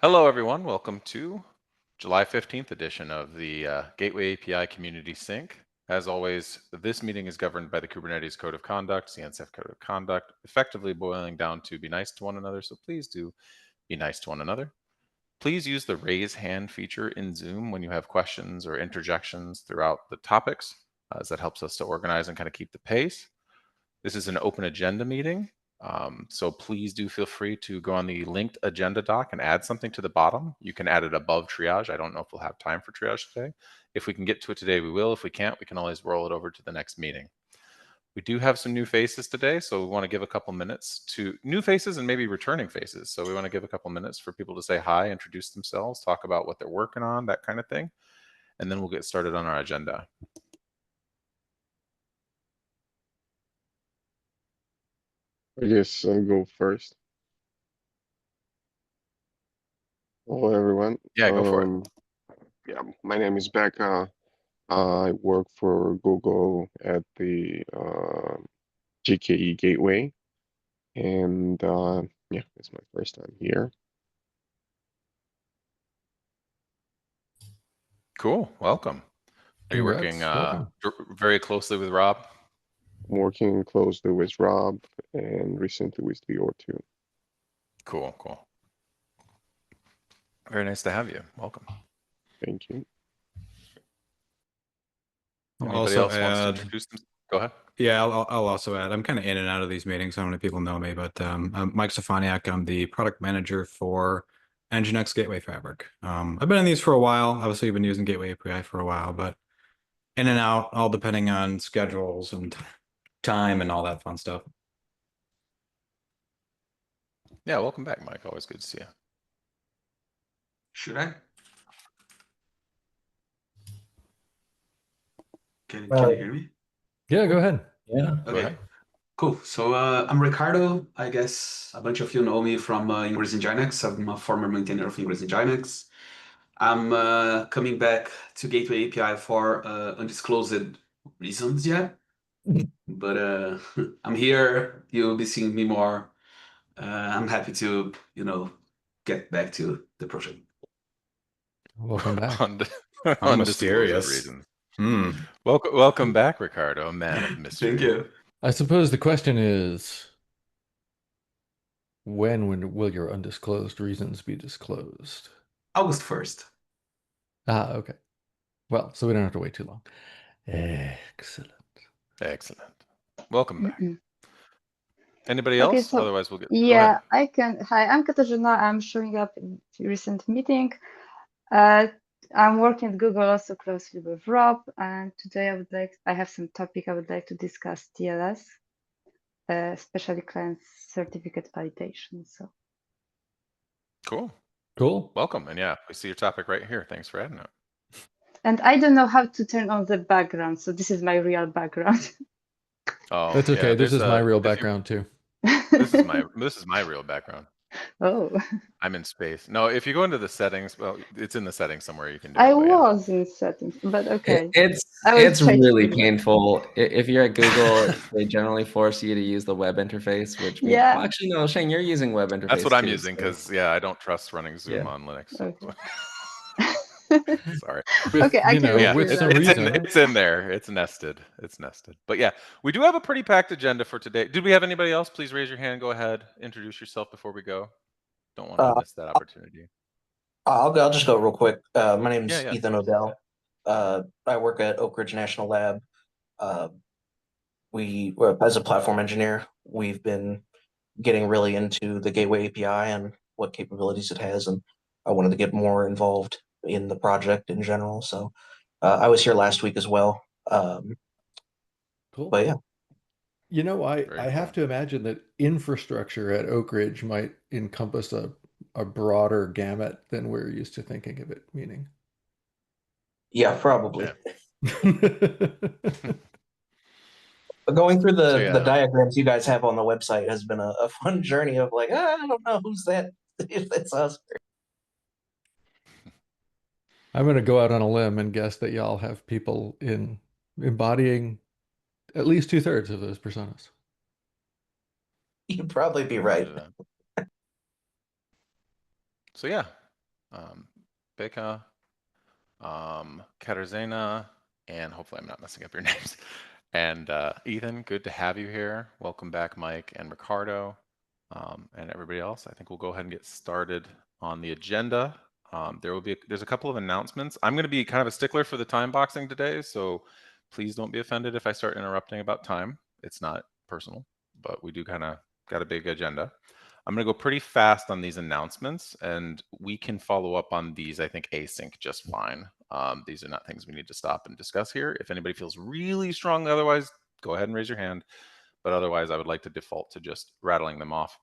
Hello, everyone. Welcome to July 15th edition of the Gateway API Community Sync. As always, this meeting is governed by the Kubernetes Code of Conduct, CNCF Code of Conduct, effectively boiling down to be nice to one another. So please do be nice to one another. Please use the raise hand feature in Zoom when you have questions or interjections throughout the topics, as that helps us to organize and kind of keep the pace. This is an open agenda meeting. So please do feel free to go on the linked agenda doc and add something to the bottom. You can add it above triage. I don't know if we'll have time for triage today. If we can get to it today, we will. If we can't, we can always roll it over to the next meeting. We do have some new faces today, so we want to give a couple minutes to new faces and maybe returning faces. So we want to give a couple minutes for people to say hi, introduce themselves, talk about what they're working on, that kind of thing. And then we'll get started on our agenda. I guess I'll go first. Hello, everyone. Yeah, go for it. Yeah, my name is Becca. I work for Google at the GKE Gateway, and yeah, it's my first time here. Cool. Welcome. Are you working very closely with Rob? I'm working closely with Rob and recently with Leo too. Cool, cool. Very nice to have you. Welcome. Thank you. Anybody else wants to introduce themselves? Go ahead. Yeah, I'll also add. I'm kind of in and out of these meetings. I don't know if people know me, but I'm Mike Stefaniak. I'm the product manager for Nginx Gateway Fabric. I've been in these for a while. Obviously, I've been using Gateway API for a while, but in and out, all depending on schedules and time and all that fun stuff. Yeah, welcome back, Mike. Always good to see you. Should I? Can you hear me? Yeah, go ahead. Yeah. Go Okay. ahead. Cool. So I'm Ricardo. I guess a bunch of you know me from Ingress Nginx. I'm a former maintainer of Ingress Nginx. I'm coming back to Gateway API for undisclosed reasons yet. But I'm here. You'll be seeing me more. I'm happy to, get back to the project. Welcome back. How mysterious. Reasons. Welcome back, Ricardo, a man of mystery. Thank you. I suppose the question is, when will your undisclosed reasons be disclosed? August 1st. Ah, okay. Well, so we don't have to wait too long. Excellent. Excellent. Welcome back. Anybody Okay, else? so Otherwise, we'll get. yeah, I can. Hi, I'm Katarzyna. I'm showing up in the recent meeting. I'm working at Google also closely with Rob, and today I have some topic I would like to discuss TLS, especially client certificate validation. So Cool. Welcome, and yeah, we see your topic right here. Thanks for adding it. And I don't know how to turn on the background, so this is my real background. Oh, that's okay. Yeah, this is my real background too. This is my real background. Oh. I'm in space. No, if you go into the settings, well, it's in the settings somewhere. You can do I it. was in settings, but okay. It's really painful. If you're at Google, they generally force you to use the web interface, which means, well, actually, no, Shane, you're using web interface. That's what I'm too, using because so. I don't trust running Zoom on Linux. Okay. Sorry. Okay, I can with some reason. It's in there. It's nested. It's nested. But yeah, we do have a pretty packed agenda for today. Did we have anybody else? Please raise your hand. Go ahead. Introduce yourself before we go. Don't want to miss that opportunity. I'll just go real quick. My name is Ethan Odell. I work at Oak Ridge National Lab. As a platform engineer, we've been getting really into the Gateway API and what capabilities it has, and I wanted to get more involved in the project in general. So I was here last week as well. Cool. But yeah. You know, I have to imagine that infrastructure at Oak Ridge might encompass a broader gamut than we're used to thinking of it meaning. Yeah, probably. But going through the diagrams you guys have on the website has been a fun journey of like, I don't know who's that, if that's us. I'm going to go out on a limb and guess that y'all have people in embodying at least 2/3 of those personas. You'd probably be right. So yeah, Becca, Katarzyna, and hopefully I'm not messing up your names. And Ethan, good to have you here. Welcome back, Mike and Ricardo, and everybody else. I think we'll go ahead and get started on the agenda. There's a couple of announcements. I'm going to be kind of a stickler for the time boxing today, so please don't be offended if I start interrupting about time. It's not personal, but we do kind of got a big agenda. I'm going to go pretty fast on these announcements, and we can follow up on these, I think, async just fine. These are not things we need to stop and discuss here. If anybody feels really strongly otherwise, go ahead and raise your hand. But otherwise, I would like to default to just rattling them off.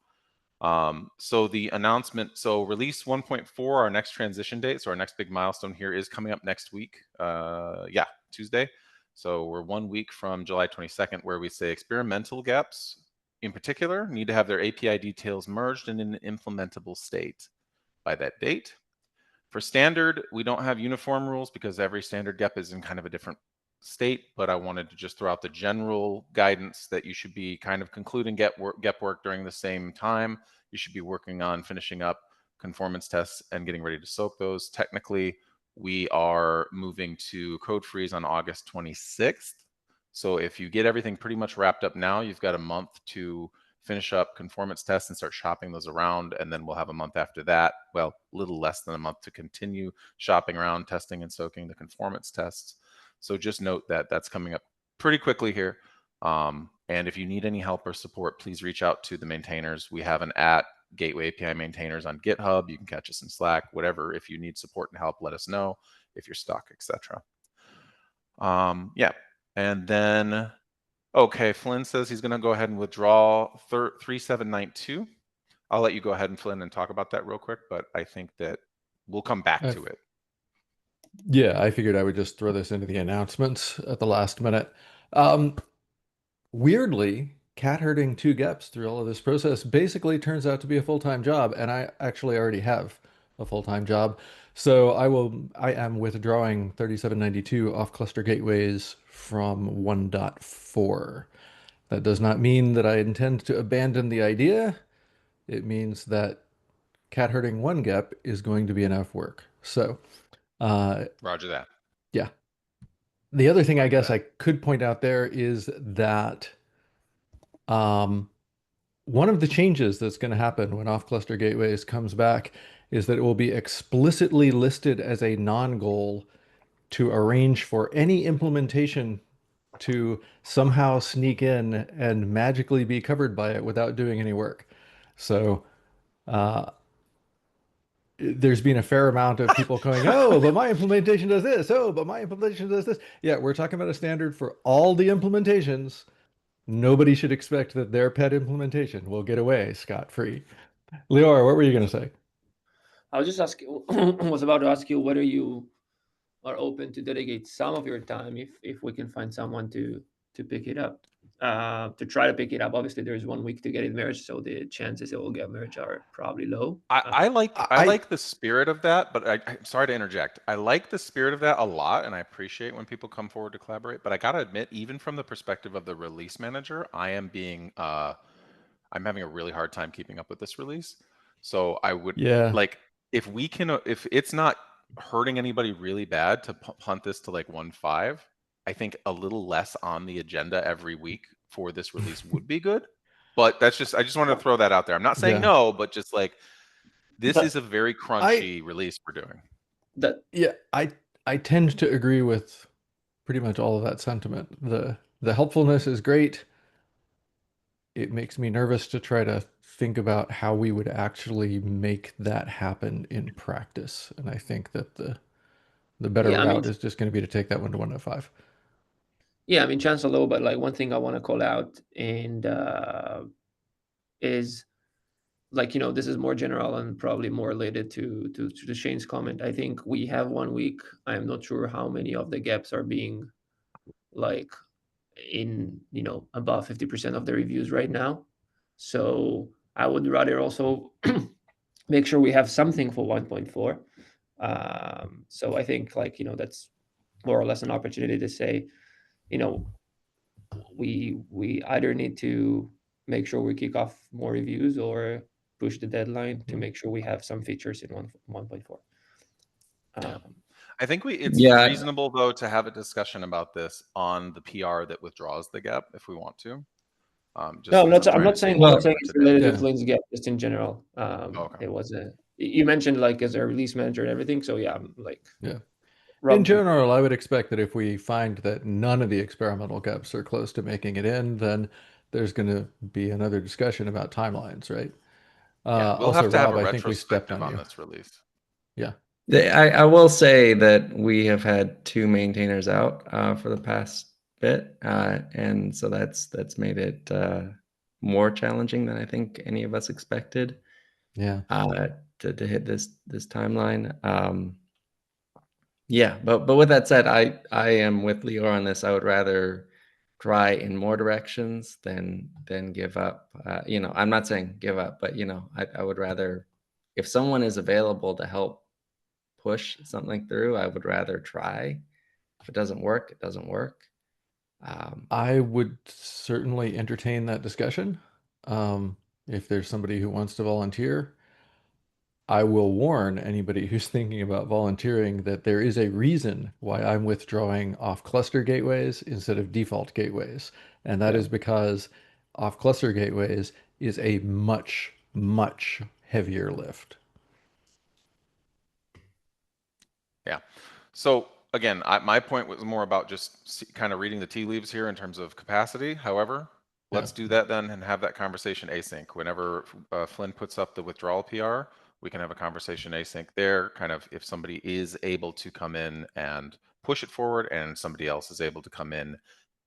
So the announcement, so release 1.4, our next transition date, so our next big milestone here is coming up next week. Yeah, Tuesday. So we're 1 week from July 22nd, where we say experimental gaps in particular need to have their API details merged in an implementable state by that date. For standard, we don't have uniform rules because every standard GEP is in kind of a different state, but I wanted to just throw out the general guidance that you should be kind of concluding GEP work during the same time. You should be working on finishing up conformance tests and getting ready to soak those. Technically, we are moving to code freeze on August 26th. So if you get everything pretty much wrapped up now, you've got a month to finish up conformance tests and start shopping those around. And then we'll have a month after that, well, a little less than a month to continue shopping around, testing and soaking the conformance tests. So just note that that's coming up pretty quickly here. And if you need any help or support, please reach out to the maintainers. We have an @Gateway API maintainers on GitHub. You can catch us in Slack, whatever. If you need support and help, let us know. If you're stuck, etc. Yeah. And then, okay, Flynn says he's going to go ahead and withdraw 3792. I'll let you go ahead and Flynn and talk about that real quick, but I think that we'll come back to it. Yeah, I figured I would just throw this into the announcements at the last minute. Weirdly, cat herding 2 GEPs through all of this process basically turns out to be a full-time job, and I actually already have a full-time job. So I am withdrawing 3792 off cluster gateways from 1.4. That does not mean that I intend to abandon the idea. It means that cat herding 1 GEP is going to be enough work. So Roger that. Yeah. The other thing I guess I could point out there is that one of the changes that's going to happen when off-cluster gateways comes back is that it will be explicitly listed as a non-goal to arrange for any implementation to somehow sneak in and magically be covered by it without doing any work. So there's been a fair amount of people going, oh, but my implementation does this. Oh, but my implementation does this. Yeah, we're talking about a standard for all the implementations. Nobody should expect that their pet implementation will get away scot-free. Lior, what were you going to say? I was just asking, was about to ask you whether you are open to delegate some of your time if we can find someone to pick it up, to try to pick it up. Obviously, there's 1 week to get it merged, so the chances it will get merged are probably low. I like the spirit of that, but I'm sorry to interject. I like the spirit of that a lot, and I appreciate when people come forward to collaborate. But I gotta admit, even from the perspective of the release manager, I am being I'm having a really hard time keeping up with this release. So I would like if we can, if it's not hurting anybody really bad to punt this to like 1.5, I think a little less on the agenda every week for this release would be good. But that's just, I just wanted to throw that out there. I'm not saying no, but just like, this is a very crunchy release we're doing. Yeah, I tend to agree with pretty much all of that sentiment. The helpfulness is great. It makes me nervous to try to think about how we would actually make that happen in practice. And I think that the better route is just going to be to take that one to 1.5. Yeah, I mean, chance are low, but like one thing I want to call out and is like, this is more general and probably more related to Shane's comment. I think we have 1 week. I'm not sure how many of the gaps are being like in, above 50% of the reviews right now. So I would rather also make sure we have something for 1.4. So I think that's more or less an opportunity to say, we either need to make sure we kick off more reviews or push the deadline to make sure we have some features in 1.4. I think it's Yeah. reasonable though to have a discussion about this on the PR that withdraws the GEP if we want to. No, I'm not. trying I'm to not stay saying. I'm not saying relevant it's to related Yeah. to Flynn's GEP, just in general. Okay. It was a. You mentioned like as a release manager and everything. So yeah, I'm like. Yeah. Rob- In general, I would expect that if we find that none of the experimental GEPs are close to making it in, then there's going to be another discussion about timelines, right? Yeah, we'll also, have to have Rob, a I think we stepped retrospective on on you. this release. Yeah. I will say that we have had 2 maintainers out for the past bit, and so that's made it more challenging than I think any of us expected. Yeah. To hit this timeline. Yeah, but with that said, I am with Lior on this. I would rather try in more directions than give up. You know, I'm not saying give up, but you know, I would rather, if someone is available to help push something through, I would rather try. If it doesn't work, it doesn't work. I would certainly entertain that discussion. If there's somebody who wants to volunteer, I will warn anybody who's thinking about volunteering that there is a reason why I'm withdrawing off cluster gateways instead of default gateways. And that is because off cluster gateways is a much, much heavier lift. Yeah. So again, my point was more about just kind of reading the tea leaves here in terms of capacity. However, let's do that then and have that conversation async. Whenever Flynn puts up the withdrawal PR, we can have a conversation async there, kind of if somebody is able to come in and push it forward and somebody else is able to come in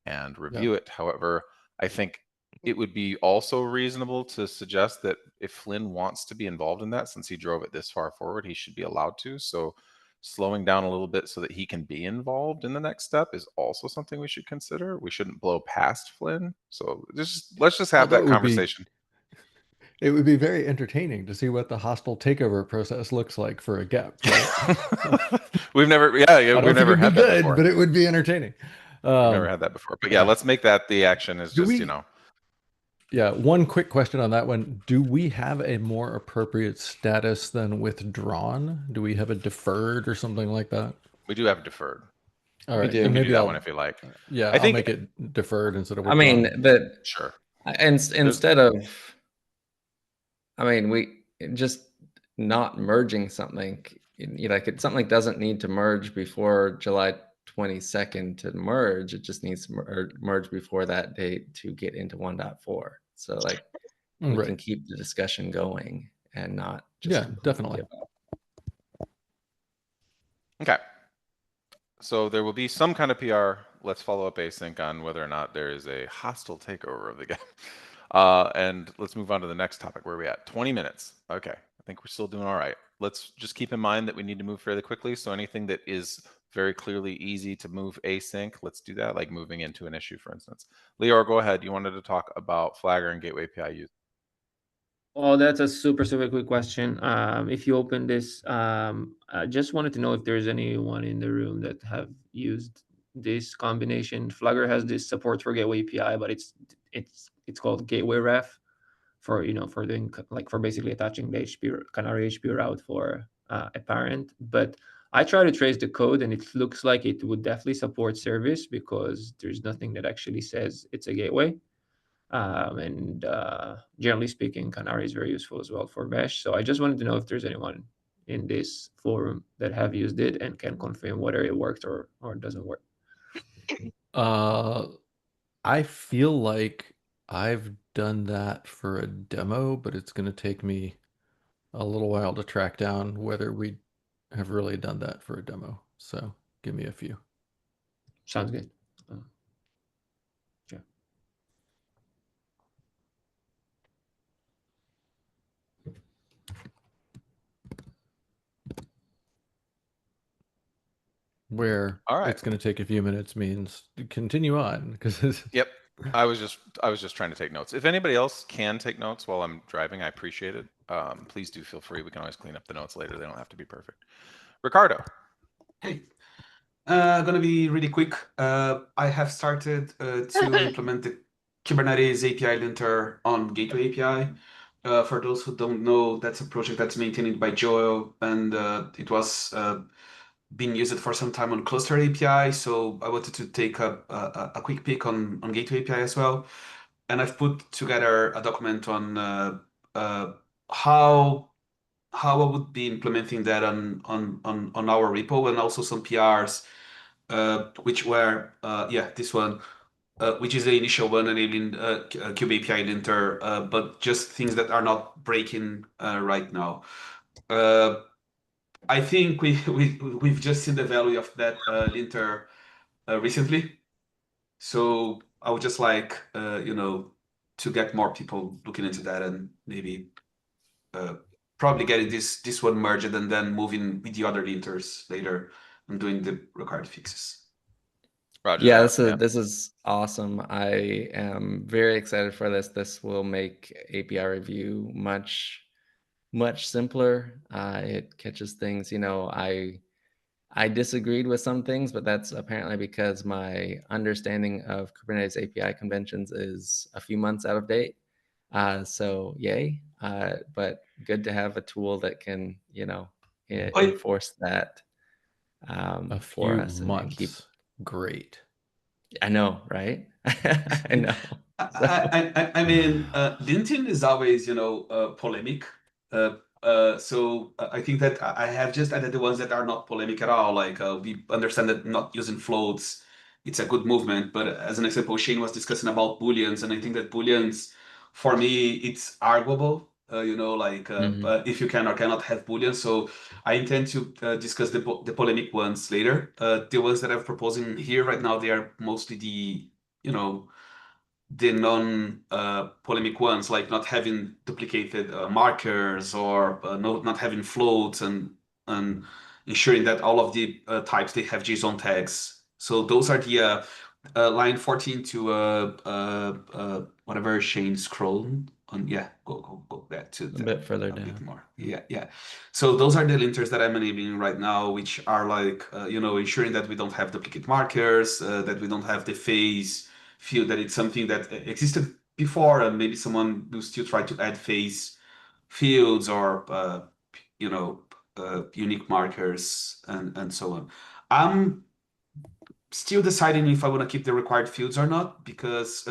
and review it. However, I think it would be also reasonable to suggest that if Flynn wants to be involved in that, since he drove it this far forward, he should be allowed to. So slowing down a little bit so that he can be involved in the next step is also something we should consider. We shouldn't blow past Flynn. So let's just have that conversation. It would be very entertaining to see what the hostile takeover process looks like for a GEP. Right? We've never had that before. But it would be entertaining. We've never had that before. But yeah, let's make that the action is just, you know. Yeah, one quick question on that one. Do we have a more appropriate status than withdrawn? Do we have a deferred or something like that? We do have deferred. All right, we do. Maybe that one if you like. Yeah, I think make it deferred instead of withdrawn. I mean, but sure. Instead of, I mean, we just not merging something. You know, like something doesn't need to merge before July 22nd to merge. It just needs to merge before that date to get into 1.4. So like we can keep the discussion going and not just definitely. Okay. So there will be some kind of PR. Let's follow up async on whether or not there is a hostile takeover of the game. And let's move on to the next topic. Where are we at? 20 minutes. Okay. I think we're still doing all right. Let's just keep in mind that we need to move fairly quickly. So anything that is very clearly easy to move async, let's do that, like moving into an issue, for instance. Lior, go ahead. You wanted to talk about Flagger and Gateway API use. Oh, that's a super quick question. If you open this, I just wanted to know if there's anyone in the room that have used this combination. Flagger has this support for Gateway API, but it's called Gateway Ref for, you know, for doing like for basically attaching the HP Canary HP route for a parent. But I try to trace the code and it looks like it would definitely support service because there's nothing that actually says it's a gateway. And generally speaking, Canary is very useful as well for Mesh. So I just wanted to know if there's anyone in this forum that have used it and can confirm whether it worked or doesn't work. I feel like I've done that for a demo, but it's going to take me a little while to track down whether we have really done that for a demo. So give me a few. Sounds good. Yeah. Where it's going to take a few minutes means continue on because Yep. I was just trying to take notes. If anybody else can take notes while I'm driving, I appreciate it. Please do feel free. We can always clean up the notes later. They don't have to be perfect. Ricardo. Hey, gonna be really quick. I have started to implement the Kubernetes API linter on Gateway API. For those who don't know, that's a project that's maintained by Joel, and it was been used for some time on Cluster API, so I wanted to take a quick peek on Gateway API as well. And I've put together a document on how I would be implementing that on our repo, and also some PRs, which were this one, which is the initial one enabling Cube API linter, but just things that are not breaking right now. I think we've just seen the value of that linter recently, so I would just like to get more people looking into that, and maybe probably getting this one merged and then moving with the other linters later and doing the required fixes. Roger Yeah, that. this is awesome. I am very excited for this. This will make API review much simpler. It catches things. I disagreed with some things, but that's apparently because my understanding of Kubernetes API conventions is a few months out of date. So yay. But good to have a tool that can, enforce that A for few us and months. keep. Great. I know, right? I know. I mean, LinkedIn is always, polemic. So I think that I have just added the ones that are not polemic at all. Like we understand that not using floats, it's a good movement. But as an example, Shane was discussing about booleans, and I think that booleans, for me, it's arguable. If you can or cannot have booleans. So I intend to discuss the polemic ones later. The ones that I'm proposing here right now, they are mostly the non-polemic ones, like not having duplicated markers, or not having floats, and ensuring that all of the types, they have JSON tags. So those are the line 14 to whatever Shane scrolled on. Yeah, go back to A bit further a bit down. more. Yeah. So those are the linters that I'm enabling right now, which are like ensuring that we don't have duplicate markers, that we don't have the phase field, that it's something that existed before, and maybe someone will still try to add phase fields, or unique markers, and so on. I'm still deciding if I want to keep the required fields or not, because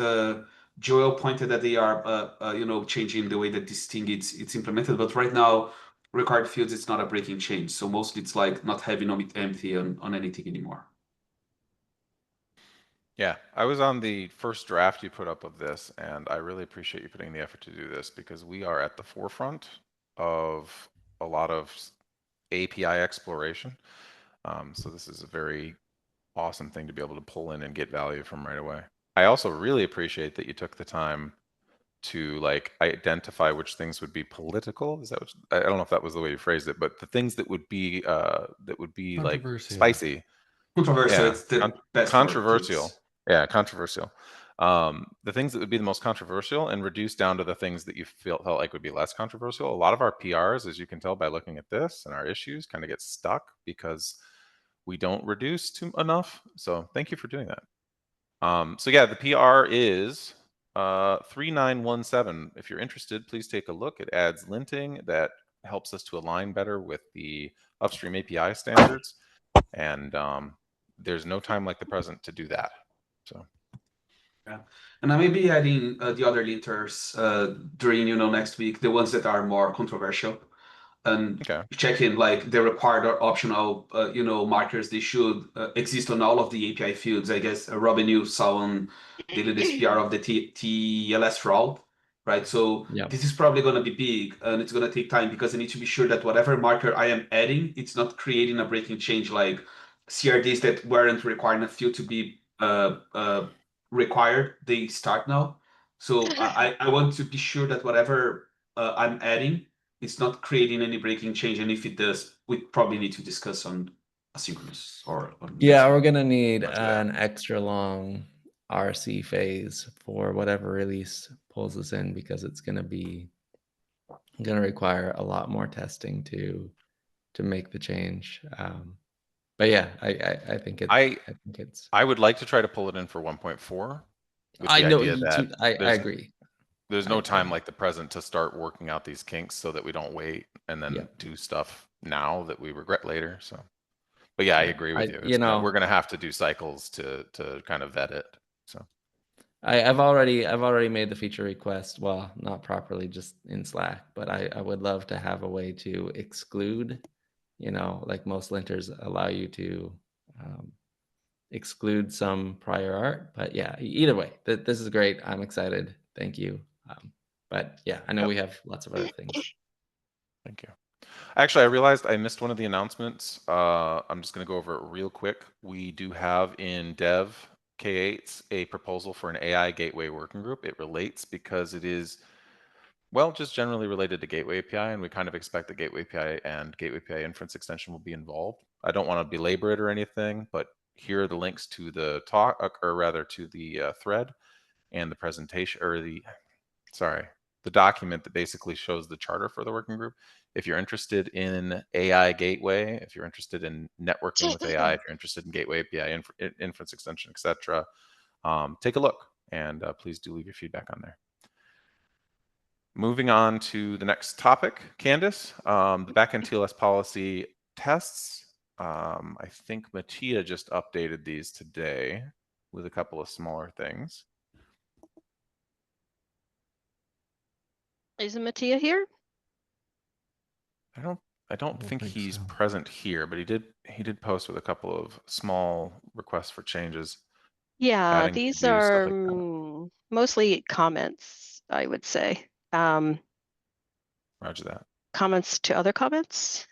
Joel pointed that they are changing the way that this thing it's implemented. But right now, required fields, it's not a breaking change, so mostly it's like not having omit empty on anything anymore. Yeah, I was on the first draft you put up of this, and I really appreciate you putting the effort to do this, because we are at the forefront of a lot of API exploration. So this is a very awesome thing to be able to pull in and get value from right away. I also really appreciate that you took the time to identify which things would be political. Is that what, I don't know if that was the way you phrased it, but the things that would be like spicy. Controversial. Yeah, It's the best word, controversial. please. Yeah, controversial. The things that would be the most controversial, and reduced down to the things that you felt like would be less controversial. A lot of our PRs, as you can tell by looking at this, and our issues kind of get stuck because we don't reduce enough. So thank you for doing that. So yeah, the PR is 3917. If you're interested, please take a look. It adds linting that helps us to align better with the upstream API standards. And there's no time like the present to do that. So yeah, and I may be adding the other linters during next week, the ones that are more controversial, and checking like the required or optional markers. They should exist on all of the API fields. I guess Robin, you saw on the latest PR of the TLS route, right? So this is probably going to be big, and it's going to take time, because I need to be sure that whatever marker I am adding, it's not creating a breaking change, like CRDs that weren't requiring a field to be required, they start now. So I want to be sure that whatever I'm adding, it's not creating any breaking change, and if it does, we probably need to discuss on asynchronous or yeah, we're gonna need an extra long RC phase for whatever release pulls us in, because it's gonna require a lot more testing to make the change. But yeah, I think it's I would like to try to pull it in for 1.4. I know I agree. There's no time like the present to start working out these kinks, so that we don't wait and then do stuff now that we regret later. So But yeah, I Yeah, agree with you. you know, We're gonna have to do cycles to kind of vet it. So I've already made the feature request. Well, not properly, just in Slack, but I would love to have a way to exclude, like most linters allow you to exclude some prior art. But yeah, either way, this is great. I'm excited. Thank you. But yeah, I know Yep. we have lots of other things. thank you. Actually, I realized I missed one of the announcements. I'm just going to go over it real quick. We do have in Dev K8s a proposal for an AI gateway working group. It relates because it is, well, just generally related to Gateway API, and we kind of expect the Gateway API and Gateway API inference extension will be involved. I don't want to belabor it or anything, but here are the links to the talk, or rather to the thread and the presentation, or the document that basically shows the charter for the working group. If you're interested in AI gateway, if you're interested in networking with AI, if you're interested in Gateway API inference extension, etc., take a look, and please do leave your feedback on there. Moving on to the next topic, Candice, the backend TLS policy tests. I think Mattia just updated these today with a couple of smaller things. Isn't Mattia here? I don't think he's so. present here, but he did post with a couple of small requests for changes. Yeah, adding these to-dos, stuff are like that. mostly comments, I would say. Roger that. Comments to other comments.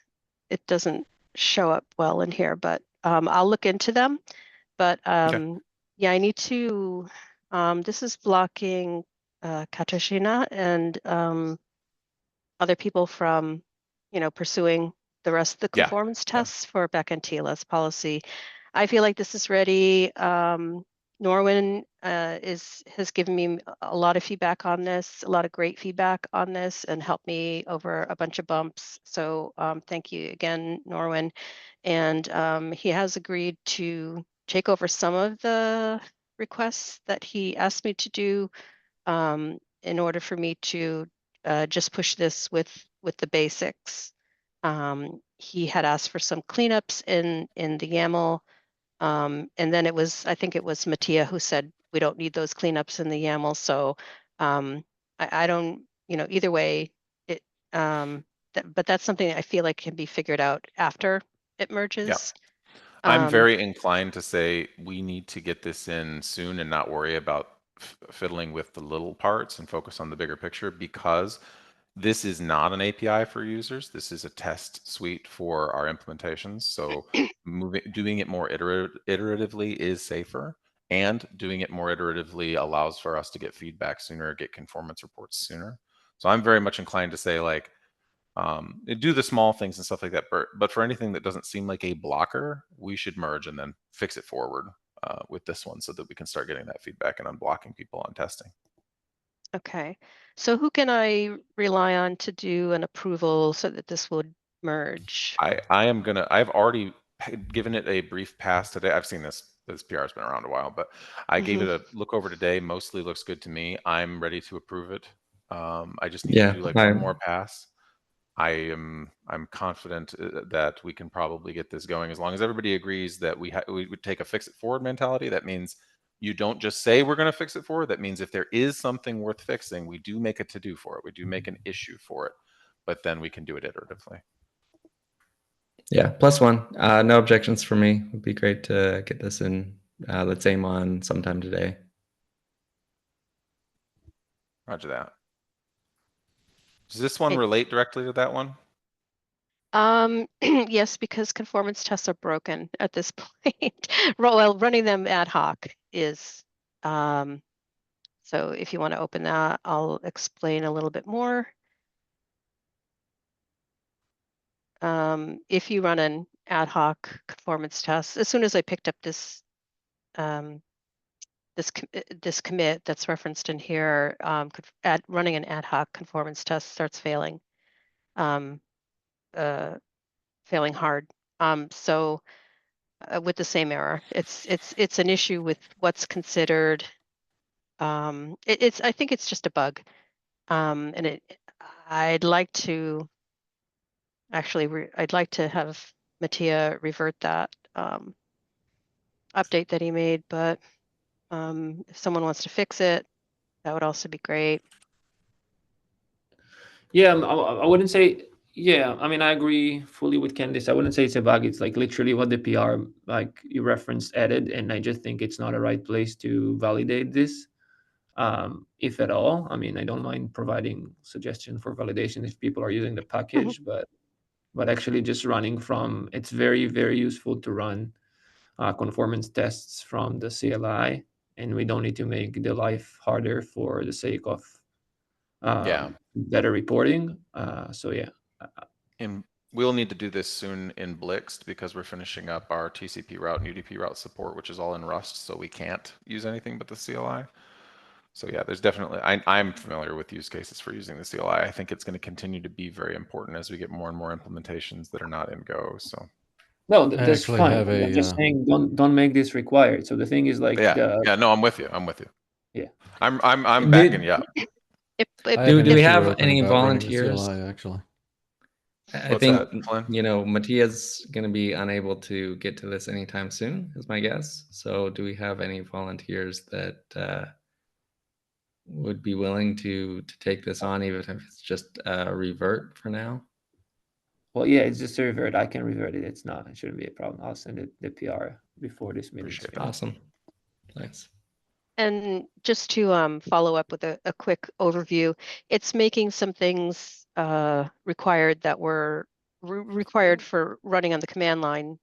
It doesn't show up well in here, but I'll look into them. But yeah, I need to, this is blocking Katarzyna and other people from, pursuing the rest of the Yeah, conformance tests for backend TLS policy. I feel like this is ready. Norwin has given me a lot of feedback on this, a lot of great feedback on this, and helped me over a bunch of bumps. So thank you again, Norwin. And he has agreed to take over some of the requests that he asked me to do in order for me to just push this with the basics. He had asked for some cleanups in the YAML. And then I think it was Mattia who said, we don't need those cleanups in the YAML. So I don't, either way, but that's something I feel like can be figured out after it merges. I'm very inclined to say we need to get this in soon and not worry about fiddling with the little parts and focus on the bigger picture, because this is not an API for users. This is a test suite for our implementations. So doing it more iteratively is safer, and doing it more iteratively allows for us to get feedback sooner, get conformance reports sooner. So I'm very much inclined to say, like, do the small things and stuff like that, but for anything that doesn't seem like a blocker, we should merge and then fix it forward with this one so that we can start getting that feedback and unblocking people on testing. Okay, so who can I rely on to do an approval so that this would merge? I've already given it a brief pass today. I've seen this PR has been around a while, but I gave it a look over today. Mostly looks good to me. I'm ready to approve it. I just need to do like one more pass. I'm confident that we can probably get this going, as long as everybody agrees that we would take a fix it forward mentality. That means you don't just say we're going to fix it forward. That means if there is something worth fixing, we do make a to-do for it. We do make an issue for it, but then we can do it iteratively. Yeah, +1. No objections for me. It'd be great to get this in. Let's aim on sometime today. Roger that. Does this one relate directly to that one? Yes, because conformance tests are broken at this point. Well, running them ad hoc is. So if you want to open that, I'll explain a little bit more. If you run an ad hoc conformance test, as soon as I picked up this this commit that's referenced in here, running an ad hoc conformance test starts failing. Failing hard. So with the same error, it's an issue with what's considered. I think it's just a bug, and I'd like to actually I'd like to have Mattia revert that update that he made, but if someone wants to fix it, that would also be great. Yeah, I wouldn't say. Yeah, I mean, I agree fully with Candice. I wouldn't say it's a bug. It's like literally what the PR, like you referenced, added, and I just think it's not a right place to validate this, if at all. I mean, I don't mind providing suggestion for validation if people are using the package, but actually just running from, it's very, very useful to run conformance tests from the CLI, and we don't need to make the life harder for the sake of better reporting. So yeah. And we'll need to do this soon in Blixt because we're finishing up our TCP route and UDP route support, which is all in Rust, so we can't use anything but the CLI. So yeah, there's definitely, I'm familiar with use cases for using the CLI. I think it's going to continue to be very important as we get more and more implementations that are not in Go. So no, I that's actually fine. have I'm a, just saying don't make this required. So the thing is like yeah, no, I'm with you. Yeah. I'm backing you up. If I have an do we issue have open any about running the volunteers? CLI, actually. I What's think, that, Flynn? you know, Mattia's going to be unable to get to this anytime soon, is my guess. So do we have any volunteers that would be willing to take this on, even if it's just revert for now? Well, yeah, it's just a revert. I can revert it. It shouldn't be a problem. I'll send it the PR before this meeting. Appreciate it. Awesome. Thanks. And just to follow up with a quick overview, it's making some things required that were required for running on the command line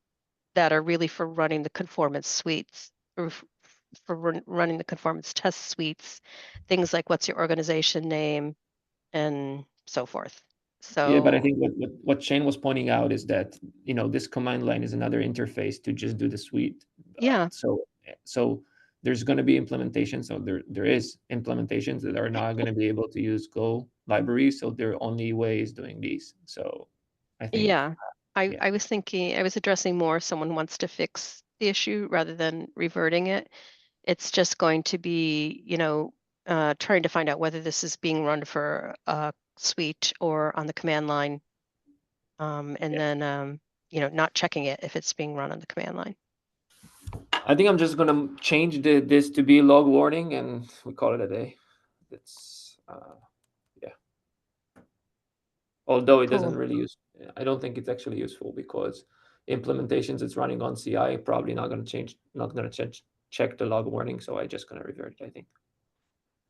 that are really for running the conformance suites, or for running the conformance test suites, things like what's your organization name and so forth. So yeah, but I think what Shane was pointing out is that, you know, this command line is another interface to just do the suite. Yeah. So there's going to be implementations. So there is implementations that are not going to be able to use Go libraries. So their only way is doing these. So I think. Yeah, I was thinking, I was addressing more someone wants to fix the issue rather than reverting it. It's just going to be, you know, trying to find out whether this is being run for a suite or on the command line. And then, you know, not checking it if it's being run on the command line. I think I'm just gonna change this to be log warning, and we call it a day. That's yeah. Although it doesn't really use, I don't think it's actually useful because implementations it's running on CI probably not gonna check the log warning. So I just gonna revert it, I think.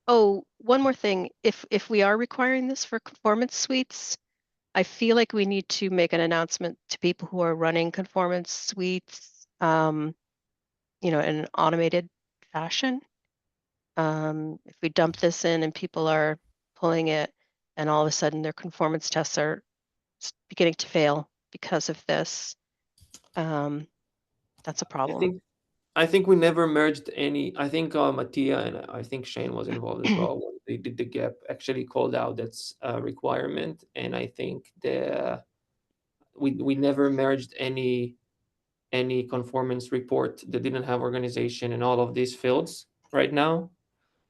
Oh, one more thing. If we are requiring this for conformance suites, I feel like we need to make an announcement to people who are running conformance suites, you know, in an automated fashion. If we dump this in and people are pulling it and all of a sudden their conformance tests are beginning to fail because of this, that's a problem. I think we never merged any. I think Mattia and I think Shane was involved as well when they did the gap. Actually called out that's a requirement, and I think we never merged any conformance report that didn't have organization in all of these fields right now.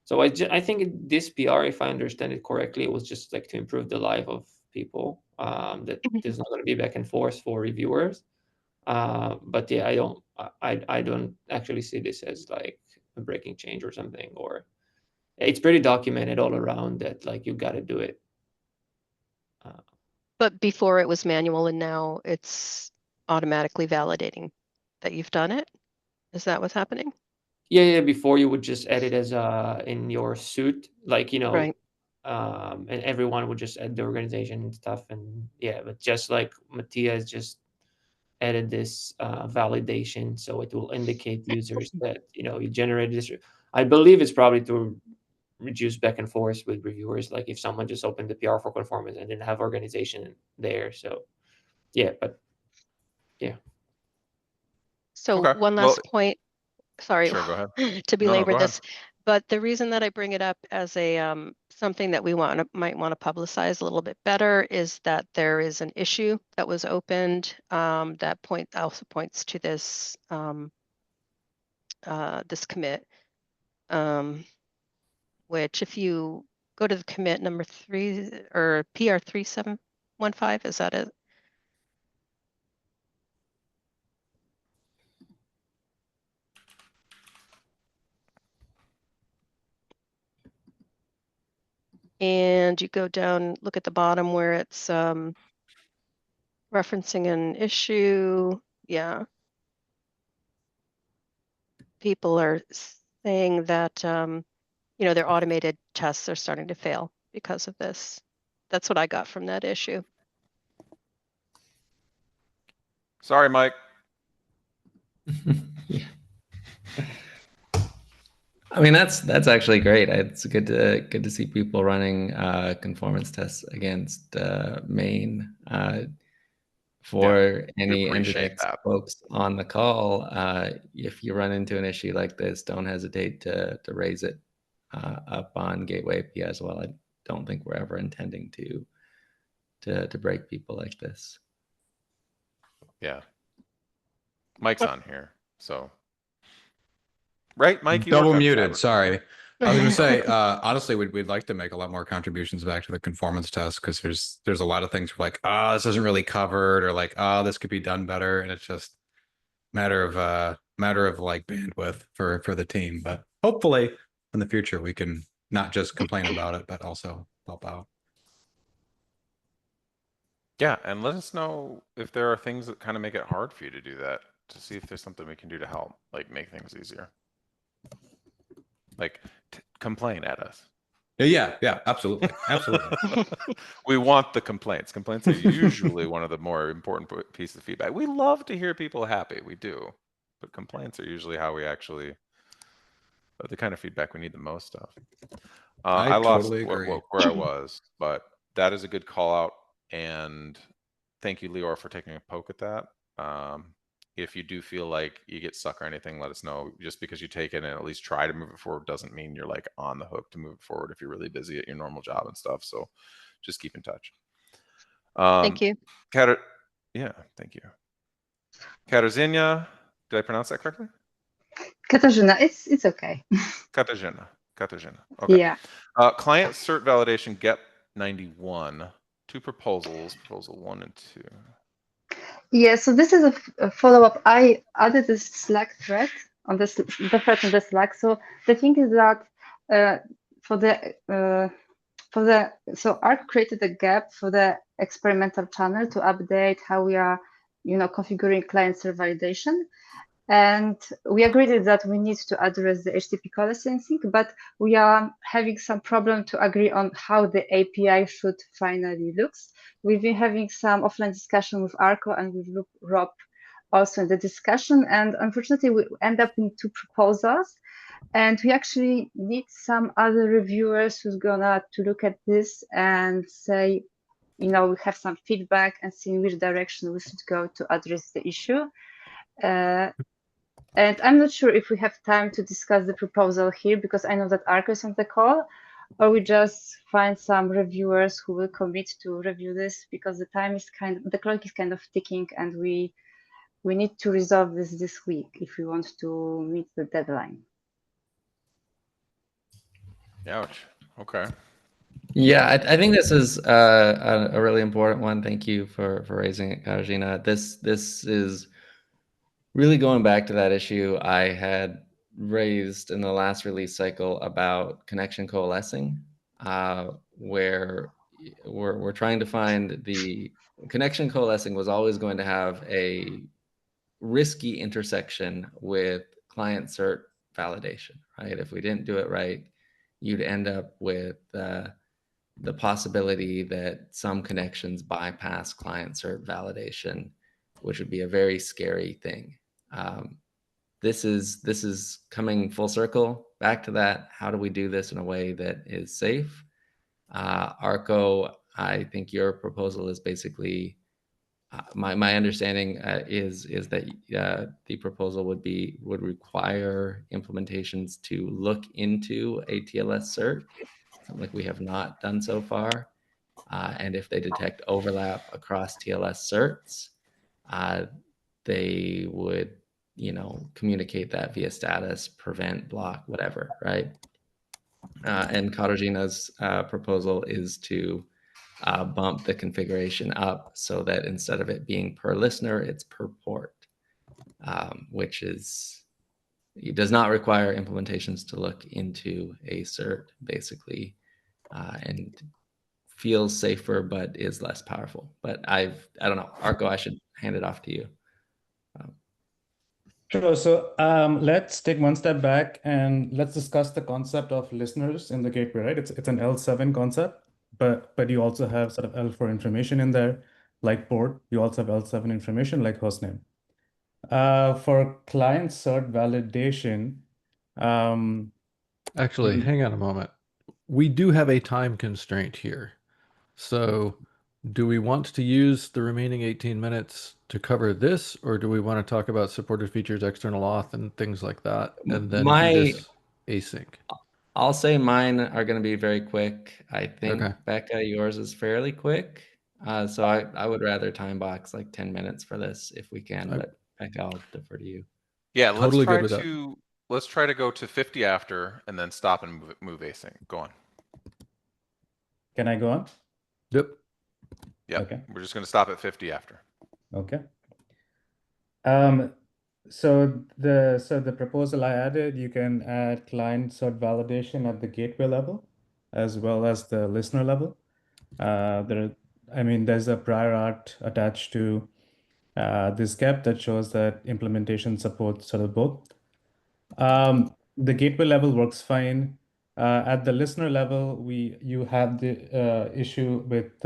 So I think this PR, if I understand it correctly, it was just like to improve the life of people. That there's not going to be back and forth for reviewers. But yeah, I don't actually see this as like a breaking change or something, or it's pretty documented all around that like you got to do it. But before it was manual and now it's automatically validating that you've done it. Is that what's happening? Yeah. Before you would just add it as in your suit, like, you know, right. And everyone would just add the organization and stuff, and yeah, but just like Mattia has just added this validation, so it will indicate users that, you know, you generated this. I believe it's probably to reduce back and forth with reviewers, like if someone just opened the PR for conformance and didn't have organization there. So yeah, but yeah. So Okay, one well- last point, sorry Sure, go ahead. to No, belabor go ahead. this, but the reason that I bring it up as a something that we might want to publicize a little bit better is that there is an issue that was opened that also points to this this commit, which if you go to the commit number 3 or PR 3715, is that it? and you go down, look at the bottom where it's referencing an issue. Yeah. People are saying that, you know, their automated tests are starting to fail because of this. That's what I got from that issue. Sorry, Mike. Yeah. I mean, that's actually great. It's good to see people running conformance tests against main. For any appreciate Nginx that. folks on the call, if you run into an issue like this, don't hesitate to raise it up on Gateway API as well. I don't think we're ever intending to break people like this. Yeah. Mike's on here, so. Right, Mike? You Double work on muted. Fabric. Sorry. I was gonna say, honestly, we'd like to make a lot more contributions back to the conformance test because there's a lot of things like, this isn't really covered, or like, this could be done better, and it's just matter of like bandwidth for the team. But hopefully, in the future, we can not just complain about it, but also help out. Yeah, and let us know if there are things that kind of make it hard for you to do that, to see if there's something we can do to help, like make things easier. Like complain at us. Yeah, absolutely. We want the complaints. Complaints are usually one of the more important pieces of feedback. We love to hear people happy, we do, but complaints are usually how we actually the kind of feedback we need the most of. I lost totally agree. where I was, but that is a good call out, and thank you, Lior, for taking a poke at that. If you do feel like you get stuck or anything, let us know. Just because you take it and at least try to move it forward doesn't mean you're like on the hook to move it forward if you're really busy at your normal job and stuff. So just keep in touch. Thank you. Yeah, thank you. Katarzyna, did I pronounce that correctly? Katarzyna, it's okay. Katarzyna. Okay. Yeah. Client cert validation GEP 91. 2 proposals, proposal 1 and 2. Yeah, so this is a follow-up. I added this Slack thread on the thread on the Slack. So the thing is that so ARC created a gap for the experimental channel to update how we are, configuring client-server validation. And we agreed that we need to address the HTTP coalescing, but we are having some problem to agree on how the API should finally looks. We've been having some offline discussion with Arco and with Rob also in the discussion, and unfortunately we end up in 2 proposals, and we actually need some other reviewers who's gonna to look at this and say, we have some feedback and see in which direction we should go to address the issue. And I'm not sure if we have time to discuss the proposal here, because I know that Arco is on the call, or we just find some reviewers who will commit to review this, because the clock is kind of ticking, and we need to resolve this week if we want to meet the deadline. Ouch. Okay. Yeah, I think this is a really important one. Thank you for raising it, Katarzyna. This is really going back to that issue I had raised in the last release cycle about connection coalescing, where we're trying to find the connection coalescing was always going to have a risky intersection with client cert validation, right? If we didn't do it right, you'd end up with the possibility that some connections bypass client cert validation, which would be a very scary thing. This is coming full circle back to that. How do we do this in a way that is safe? Arco, I think your proposal is basically my understanding is that the proposal would require implementations to look into a TLS cert, something like we have not done so far. And if they detect overlap across TLS certs, they would, communicate that via status, prevent, block, whatever, right? And Katarzyna's proposal is to bump the configuration up so that instead of it being per listener, it's per port, which it does not require implementations to look into a cert, basically. and feels safer, but is less powerful. But I don't know, Arco, I should hand it off to you. Sure. So let's take one step back and let's discuss the concept of listeners in the gateway, right? It's an L7 concept, but you also have sort of L4 information in there, like port. You also have L7 information like hostname. For client cert validation, Actually, hang on a moment. We do have a time constraint here. So do we want to use the remaining 18 minutes to cover this, or do we want to talk about supported features, external auth, and things like that, and then do this async? I'll say mine are going to be very quick. I think, Okay. Becca, yours is fairly quick. So I would rather time box like 10 minutes for this if we can, but Becca, I'll defer to you. Yeah, Totally good with that. let's try to go to 50 after and then stop and move async. Go on. Can I go on? Yep. Yeah. Okay. We're just going to stop at 50 after. Okay. So the proposal I added, you can add client cert validation at the gateway level, as well as the listener level. There's a prior art attached to this gap that shows that implementation supports sort of both. The gateway level works fine. At the listener level, you have the issue with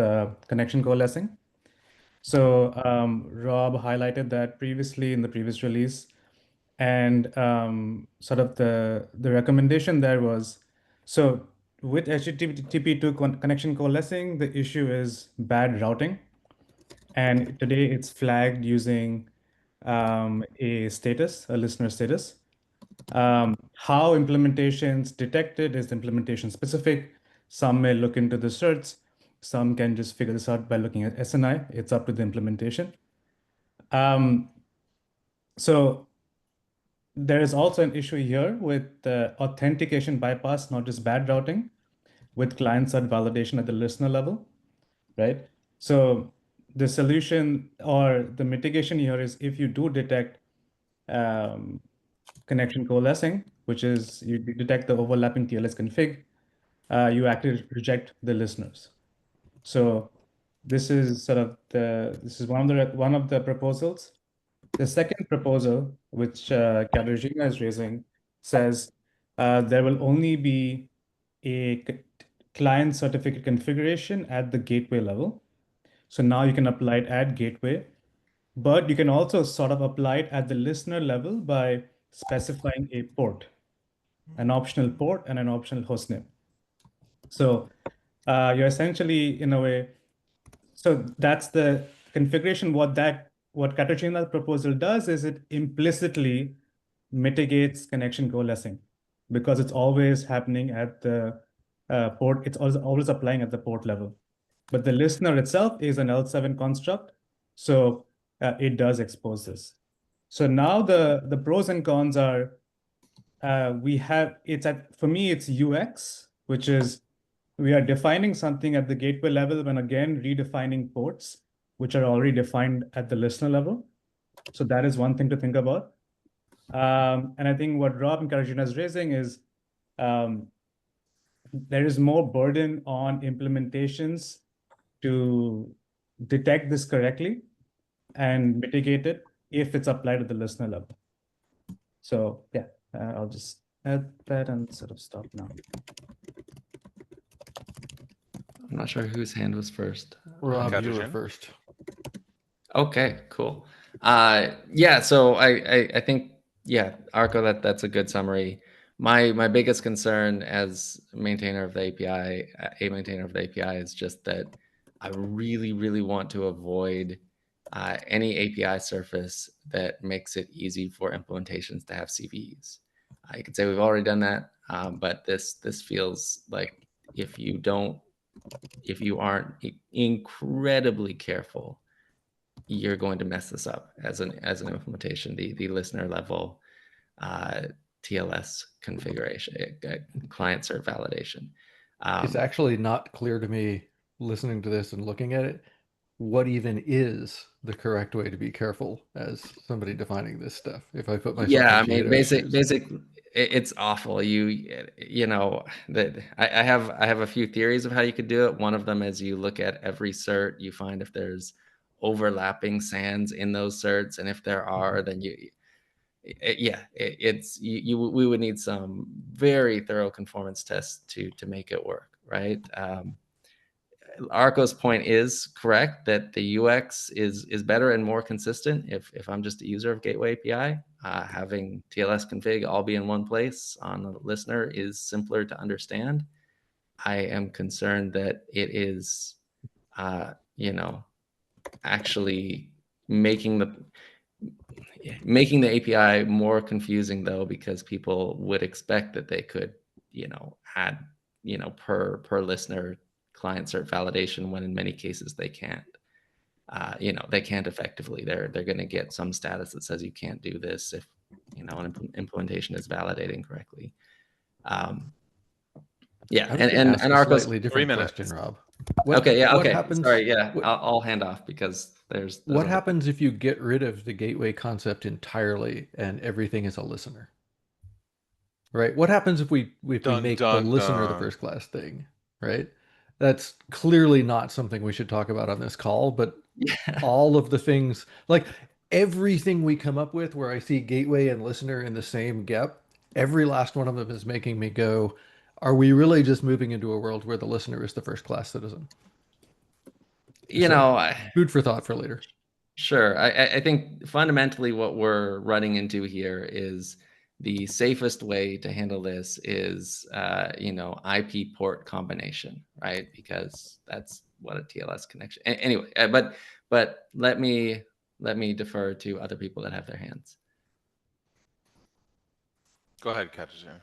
connection coalescing. So Rob highlighted that previously in the previous release, and sort of the recommendation there was, so with HTTP2 connection coalescing, the issue is bad routing, and today it's flagged using a listener status. How implementations detect it is implementation specific. Some may look into the certs. Some can just figure this out by looking at SNI. It's up to the implementation. So there is also an issue here with the authentication bypass, not just bad routing, with client cert validation at the listener level, right? So the solution or the mitigation here is if you do detect connection coalescing, which is you detect the overlapping TLS config, you actually reject the listeners. So this is sort of one of the proposals. The second proposal, which Katarzyna is raising, says there will only be a client certificate configuration at the gateway level. So now you can apply it at gateway, but you can also sort of apply it at the listener level by specifying a port, an optional port and an optional hostname. So you're essentially, in a way, so that's the configuration. What Katarzyna's proposal does is it implicitly mitigates connection coalescing because it's always happening at the port. It's always applying at the port level. But the listener itself is an L7 construct, so it does expose this. So now the pros and cons are for me, it's UX, which is we are defining something at the gateway level when again redefining ports, which are already defined at the listener level. So that is one thing to think about. And I think what Rob and Katarzyna is raising is there is more burden on implementations to detect this correctly and mitigate it if it's applied at the listener level. So yeah, I'll just add that and sort of stop now. I'm not sure whose hand was first. Rob, you were Katarzyna? first. Okay, cool. Yeah, so I think, yeah, Arco, that's a good summary. My biggest concern as a maintainer of the API is just that I really, really want to avoid any API surface that makes it easy for implementations to have CVEs. I could say we've already done that, but this feels like if you aren't incredibly careful, you're going to mess this up as an implementation. The listener level TLS configuration, client cert validation. It's actually not clear to me, listening to this and looking at it, what even is the correct way to be careful as somebody defining this stuff. If I put myself yeah, I in mean, Kieto's shoes. it's awful. You know that I have a few theories of how you could do it. One of them is you look at every cert, you find if there's overlapping SANs in those certs, and if there are, then we would need some very thorough conformance tests to make it work, right? Arco's point is correct that the UX is better and more consistent if I'm just a user of Gateway API. Having TLS config all be in one place on the listener is simpler to understand. I am concerned that it is, actually making the API more confusing, though, because people would expect that they could, add, per listener client cert validation, when in many cases they can't. They can't effectively. They're going to get some status that says you can't do this if an implementation is validating correctly. And Arco's slightly different question, Rob. Okay. Happens, Sorry. Yeah, I'll hand off because there's what happens if you get rid of the gateway concept entirely and everything is a listener? Right. What happens if we make the listener the first class thing? Right. That's clearly not something we should talk about on this call, but all of the things, like everything we come up with where I see gateway and listener in the same gap, every last one of them is making me go, are we really just moving into a world where the listener is the first class citizen? Food for thought for later. Sure. I think fundamentally what we're running into here is the safest way to handle this is, IP port combination, right? Because that's what a TLS connection. Anyway, but let me defer to other people that have their hands. Go ahead, Katarzyna.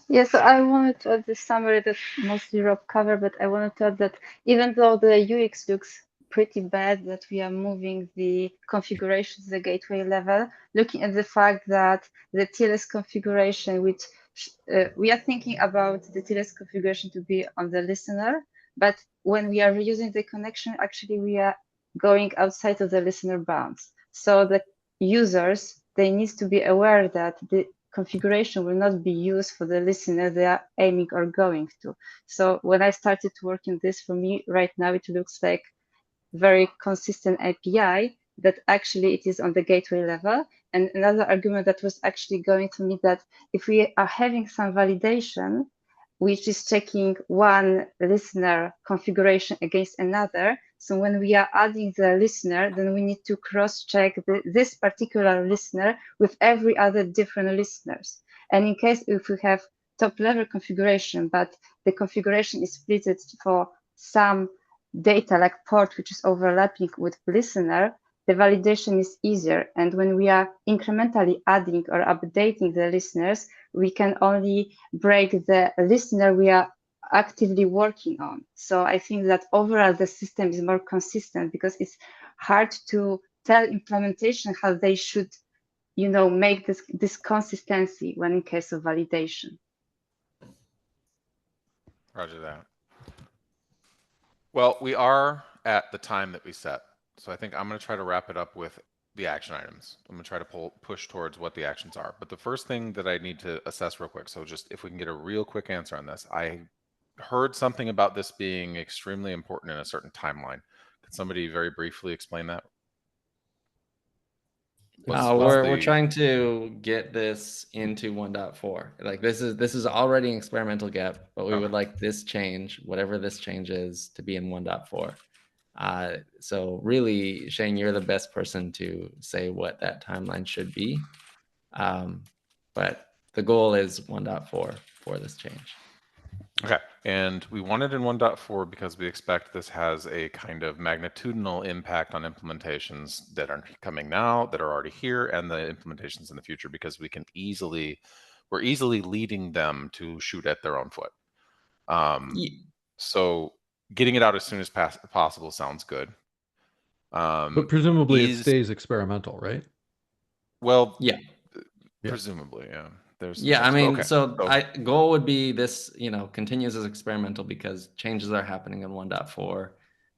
Yeah, so I wanted to add the summary that mostly Rob covered, but I wanted to add that even though the UX looks pretty bad, that we are moving the configuration to the gateway level, looking at the fact that the TLS configuration, which we are thinking about the TLS configuration to be on the listener, but when we are reusing the connection, actually we are going outside of the listener bounds. So the users, they need to be aware that the configuration will not be used for the listener they are aiming or going to. So when I started to work in this, for me right now, it looks like very consistent API that actually it is on the gateway level. And another argument that was actually going to me that if we are having some validation, which is checking one listener configuration against another, so when we are adding the listener, then we need to cross-check this particular listener with every other different listeners. And in case if we have top-level configuration, but the configuration is split for some data like port, which is overlapping with listener, the validation is easier. And when we are incrementally adding or updating the listeners, we can only break the listener we are actively working on. So I think that overall the system is more consistent because it's hard to tell implementation how they should, make this consistency when in case of validation. Roger that. Well, we are at the time that we set. So I think I'm going to try to wrap it up with the action items. I'm going to try to push towards what the actions are. But the first thing that I need to assess real quick, so just if we can get a real quick answer on this. I heard something about this being extremely important in a certain timeline. Could somebody very briefly explain that? We're trying to get this into 1.4. Like this is already an experimental gap, but we would like this change, whatever this change is, to be in 1.4. So really, Shane, you're the best person to say what that timeline should be. But the goal is 1.4 for this change. Okay, and we want it in 1.4 because we expect this has a kind of magnitudinal impact on implementations that are coming now, that are already here, and the implementations in the future, because we're easily leading them to shoot at their own foot. So getting it out as soon as possible sounds good. But presumably it stays experimental, right? Well, yeah. Presumably, yeah. Goal would be this, continues as experimental because changes are happening in 1.4.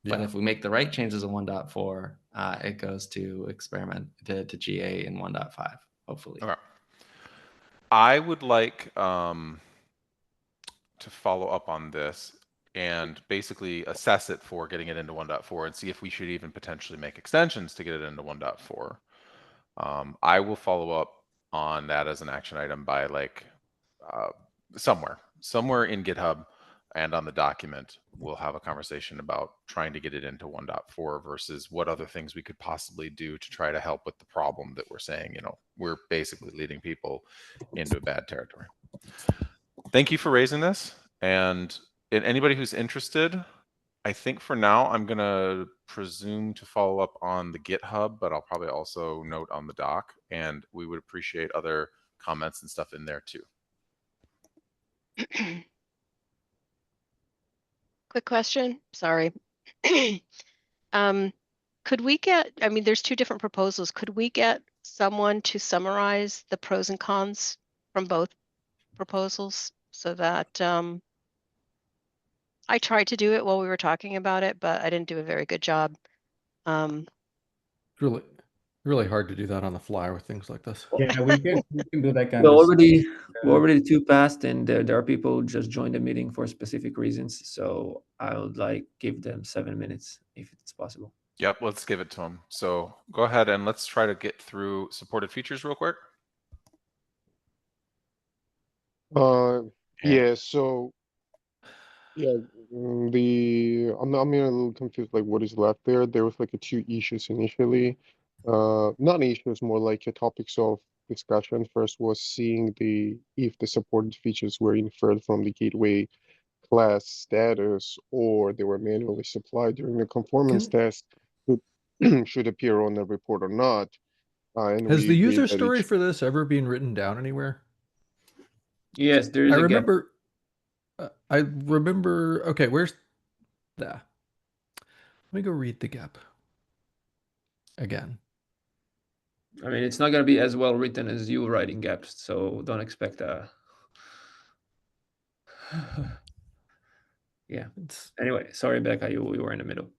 But if we make the right changes in 1.4, it goes to experiment to GA in 1.5, hopefully. Okay. I would like to follow up on this and basically assess it for getting it into 1.4 and see if we should even potentially make extensions to get it into 1.4. I will follow up on that as an action item by like somewhere in GitHub and on the document, we'll have a conversation about trying to get it into 1.4 versus what other things we could possibly do to try to help with the problem that we're saying, you know, we're basically leading people into a bad territory. Thank you for raising this. And anybody who's interested, I think for now, I'm going to presume to follow up on the GitHub, but I'll probably also note on the doc, and we would appreciate other comments and stuff in there too. Quick question, sorry. Could we get, I mean, there's two different proposals. Could we get someone to summarize the pros and cons from both proposals so that I tried to do it while we were talking about it, but I didn't do a very good job. Really hard to do that on the fly with things like this. Yeah, we can do that kind We're of already two past, and there are people who just joined the meeting for specific reasons. So I would like give them 7 minutes if it's possible. Yep, let's give it to them. So go ahead and let's try to get through supported features real quick. Yeah, so yeah, I'm a little confused like what is left there. There was like a 2 issues initially. Not issues, more like a topics of discussion. First was seeing if the supported features were inferred from the gateway class status or they were manually supplied during the conformance test should appear on the report or not. And Has we the agreed user that it story for this ever been written down anywhere? Yes, there is I a gap. remember. I remember. Okay, where's that? Let me go read the gap again. I mean, it's not going to be as well written as you writing gaps, so don't expect a. Yeah. Anyway, sorry, Becca, you were in the middle.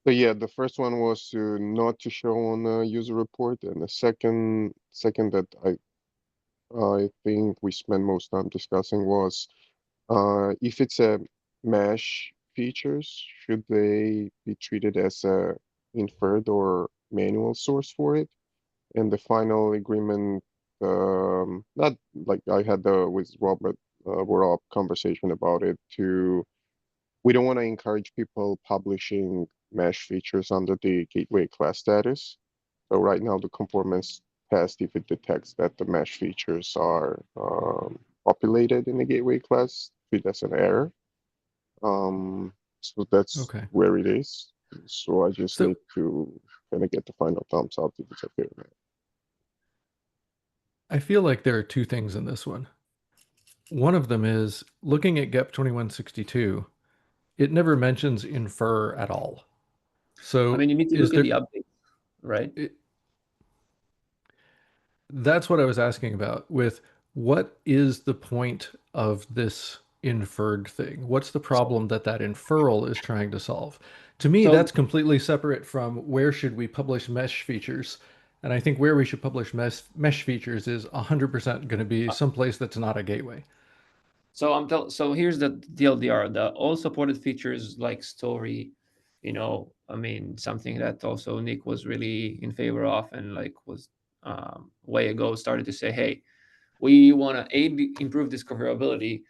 So yeah, the first one was not to show on the user report, and the second that I think we spent most time discussing was if it's a mesh features, should they be treated as a inferred or manual source for it? And the final agreement, not like I had with Robert Rob conversation about it we don't want to encourage people publishing mesh features under the gateway class status. So right now the conformance test, if it detects that the mesh features are populated in the gateway class, treat as an error. So that's where it is. So I just need to kind of get the final thumbs up if it's okay with me. I feel like there are two things in this one. One of them is looking at GEP 2162. It never mentions infer at all. So I mean, you need to look at the update, right? That's what I was asking about with what is the point of this inferred thing? What's the problem that inferral is trying to solve? To me, that's completely separate from where should we publish mesh features. And I think where we should publish mesh features is 100% going to be someplace that's not a gateway. So here's the TLDR. The all supported features like story, you know, I mean, something that also Nick was really in favor of and like was way ago started to say, hey, we want to A, improve discoverability,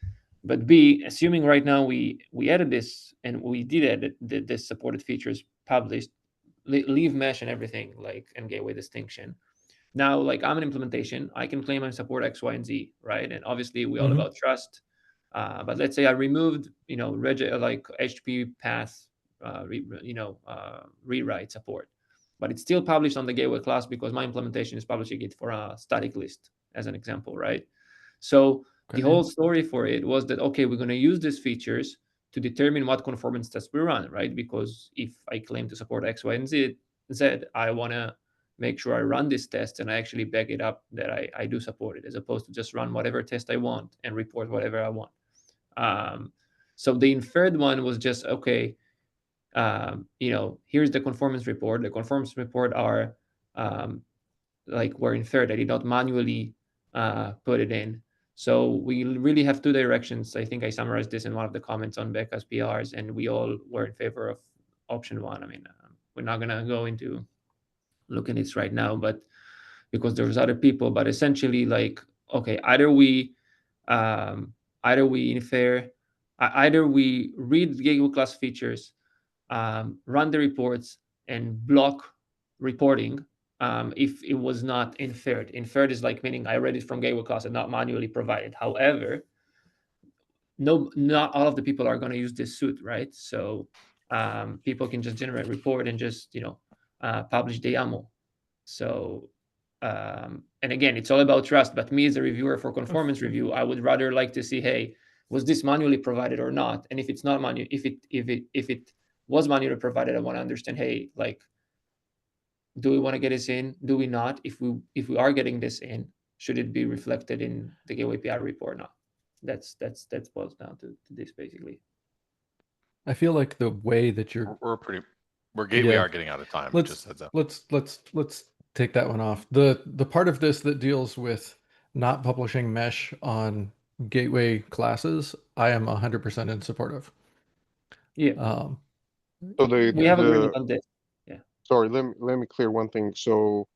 but B, assuming right now we added this and we did edit this supported features published, leave mesh and everything like and gateway distinction. Now, like I'm an implementation, I can claim I support X, Y, and Z, right? And obviously we all about trust. But let's say I removed, you know, like HTTP path, rewrite support, but it's still published on the gateway class because my implementation is publishing it for a static list, as an example, right? So the whole story for it was that, okay, we're going to use these features to determine what conformance tests we run, right? Because if I claim to support X, Y, and Z, I want to make sure I run this test and I actually back it up that I do support it, as opposed to just run whatever test I want and report whatever I want. So the inferred one was just, okay, you know, here's the conformance report. The conformance report are like were inferred. I did not manually put it in. So we really have two directions. I think I summarized this in one of the comments on Becca's PRs, and we all were in favor of option one. I mean, we're not gonna go into looking at this right now, but because there's other people, but essentially, like, okay, either we infer, either we read Gateway class features, run the reports, and block reporting if it was not inferred. Inferred is like meaning I read it from Gateway class and not manually provided. However, not all of the people are going to use this suite, right? So people can just generate report and just publish the YAML. So and again, it's all about trust. But me as a reviewer for conformance review, I would rather like to see, hey, was this manually provided or not? And if it's not manual, if it was manually provided, I want to understand, hey, like, do we want to get this in? Do we not? If we are getting this in, should it be reflected in the Gateway API report or not? That's boils down to this basically. I feel like the way that you're We are getting out of time. Just heads up. Let's take that one off. The part of this that deals with not publishing mesh on Gateway classes, I am 100% in support of. Yeah. So we have agreement on this. Yeah. Sorry, let me clear one thing. So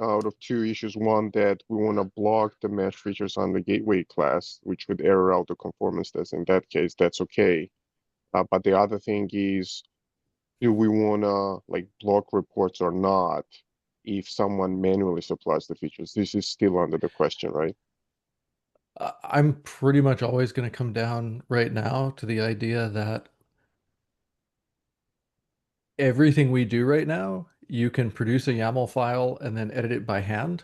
out of two issues, one that we want to block the mesh features on the Gateway class, which would error out the conformance test. In that case, that's okay. But the other thing is, do we want to like block reports or not if someone manually supplies the features? This is still under the question, right? I'm pretty much always going to come down right now to the idea that everything we do right now, you can produce a YAML file and then edit it by hand.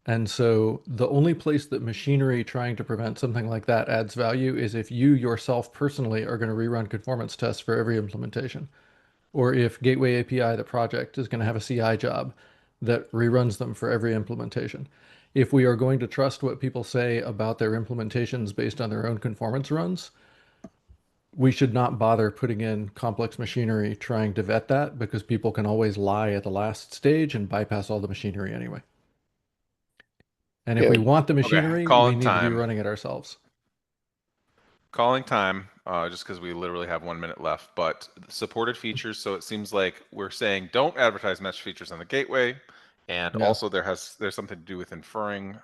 And so the only place that machinery trying to prevent something like that adds value is if you yourself personally are going to rerun conformance tests for every implementation. Or if Gateway API, the project, is going to have a CI job that reruns them for every implementation. If we are going to trust what people say about their implementations based on their own conformance runs, we should not bother putting in complex machinery trying to vet that, because people can always lie at the last stage and bypass all the machinery anyway. And if we want the machinery, we need to be running it ourselves. Calling time, just because we literally have 1 minute left, but supported features. So it seems like we're saying don't advertise mesh features on the Gateway. And also there's something to do with inferring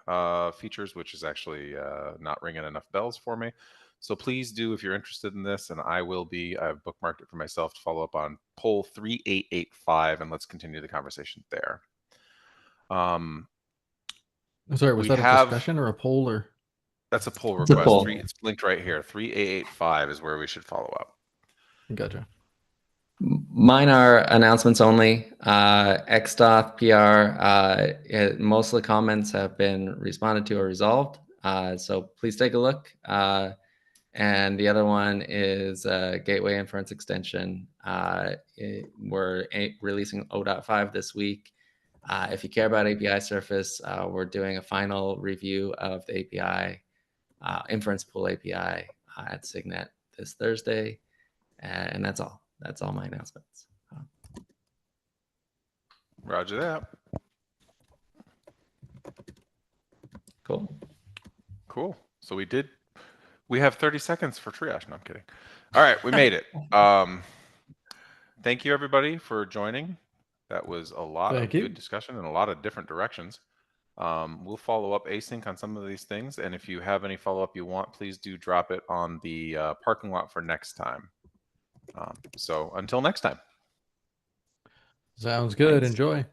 features, which is actually not ringing enough bells for me. So please do, if you're interested in this, and I've bookmarked it for myself to follow up on poll 3885, and let's continue the conversation there. I'm sorry, was that a discussion or a poll? Or that's a poll request. It's linked right here. 3885 is where we should follow up. Gotcha. Mine are announcements only. XDOT PR, most of the comments have been responded to or resolved. So please take a look. And the other one is Gateway Inference Extension. We're releasing 0.5 this week. If you care about API Surface, we're doing a final review of the API, Inference Pool API at Signet this Thursday. And that's all. That's all my announcements. Roger that. Cool. So we have 30 seconds for triage. No, I'm kidding. All right, we made it. Thank you everybody for joining. That was a lot of good discussion in a lot of different directions. We'll follow up async on some of these things. And if you have any follow-up you want, please do drop it on the parking lot for next time. So until next time. Sounds good. Thanks. Enjoy.